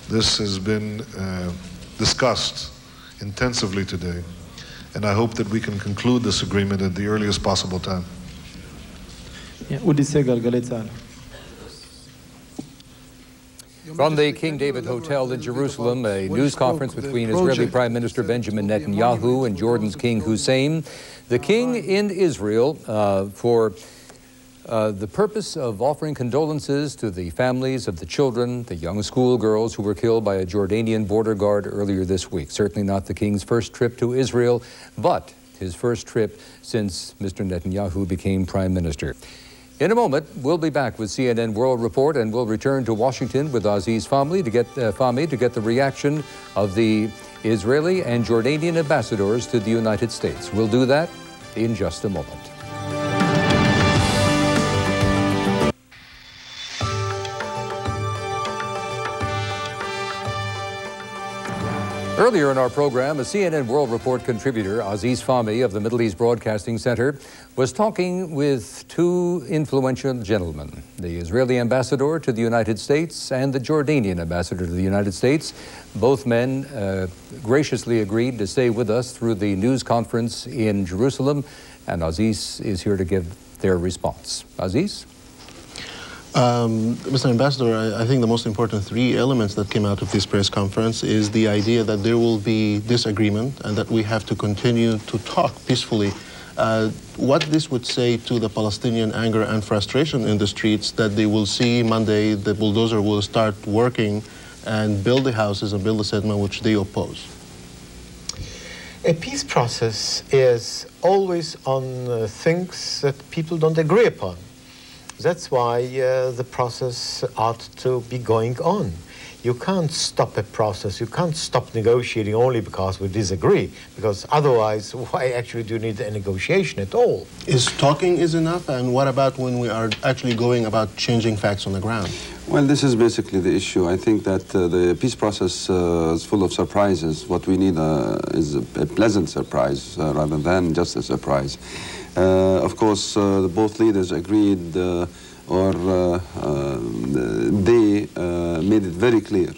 This has been discussed intensively today, and I hope that we can conclude this agreement at the earliest possible time. From the King David Hotel in Jerusalem, a news conference between Israeli Prime Minister Benjamin Netanyahu and Jordan's King Hussein. The king in Israel for the purpose of offering condolences to the families of the children, the young schoolgirls who were killed by a Jordanian border guard earlier this week. Certainly not the king's first trip to Israel, but his first trip since Mr. Netanyahu became prime minister. In a moment, we'll be back with CNN World Report, and we'll return to Washington with Aziz Fahmy to get the reaction of the Israeli and Jordanian ambassadors to the United States. We'll do that in just a moment. Earlier in our program, a CNN World Report contributor, Aziz Fahmy of the Middle East Broadcasting Center, was talking with two influential gentlemen, the Israeli ambassador to the United States and the Jordanian ambassador to the United States. Both men graciously agreed to stay with us through the news conference in Jerusalem, and Aziz is here to give their response. Aziz? Mr. Ambassador, I think the most important three elements that came out of this press conference is the idea that there will be disagreement and that we have to continue to talk peacefully. What this would say to the Palestinian anger and frustration in the streets, that they will see Monday the bulldozer will start working and build the houses and build the settlement which they oppose. A peace process is always on things that people don't agree upon. That's why the process ought to be going on. You can't stop a process. You can't stop negotiating only because we disagree, because otherwise, why actually do you need a negotiation at all? Is talking is enough? And what about when we are actually going about changing facts on the ground? Well, this is basically the issue. I think that the peace process is full of surprises. What we need is a pleasant surprise rather than just a surprise. Of course, both leaders agreed they made it very clear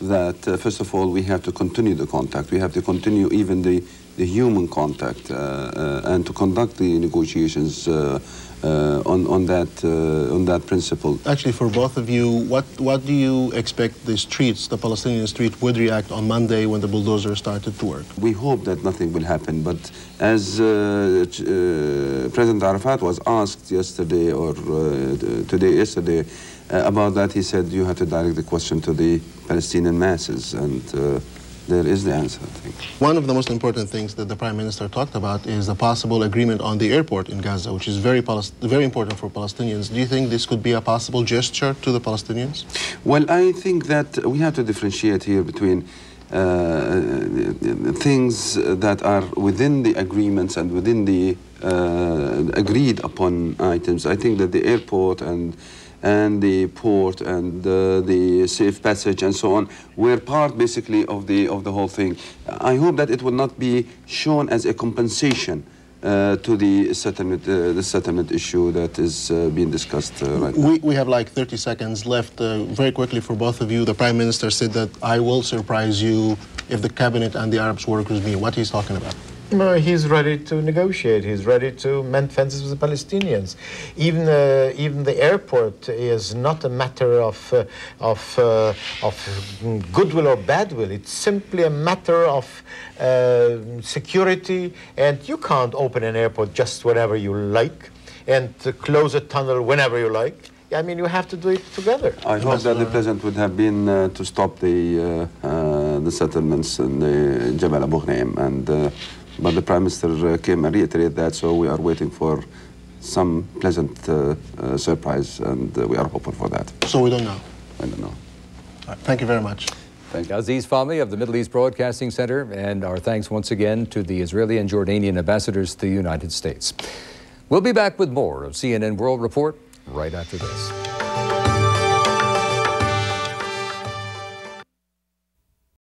that, first of all, we have to continue the contact. We have to continue even the human contact and to conduct the negotiations on that principle. Actually, for both of you, what do you expect the streets, the Palestinian street, would react on Monday when the bulldozer started to work? We hope that nothing will happen, but as President Arafat was asked yesterday or yesterday about that, he said you have to direct the question to the Palestinian masses, and there is the answer, I think. One of the most important things that the Prime Minister talked about is the possible agreement on the airport in Gaza, which is very important for Palestinians. Do you think this could be a possible gesture to the Palestinians? Well, I think that we have to differentiate here between things that are within the agreements and within the agreed upon items. I think that the airport and the port and the safe passage and so on were part basically of the whole thing. I hope that it will not be shown as a compensation to the settlement issue that is being discussed right now. We have like 30 seconds left. Very quickly for both of you, the Prime Minister said that I will surprise you if the cabinet and the Arabs work with me. What he's talking about? No, he's ready to negotiate. He's ready to mend fences with the Palestinians. Even the airport is not a matter of goodwill or badwill. It's simply a matter of security. And you can't open an airport just whenever you like and close a tunnel whenever you like. I mean, you have to do it together. I hope that the president would have been to stop the settlements in Jabal Abu Ghneim, and but the Prime Minister came and reiterated that, so we are waiting for some pleasant surprise, and we are hopeful for that. So we don't know? I don't know. All right, thank you very much. Thank you. Aziz Fahmy of the Middle East Broadcasting Center, and our thanks once again to the Israeli and Jordanian ambassadors to the United States. We'll be back with more of CNN World Report right after this.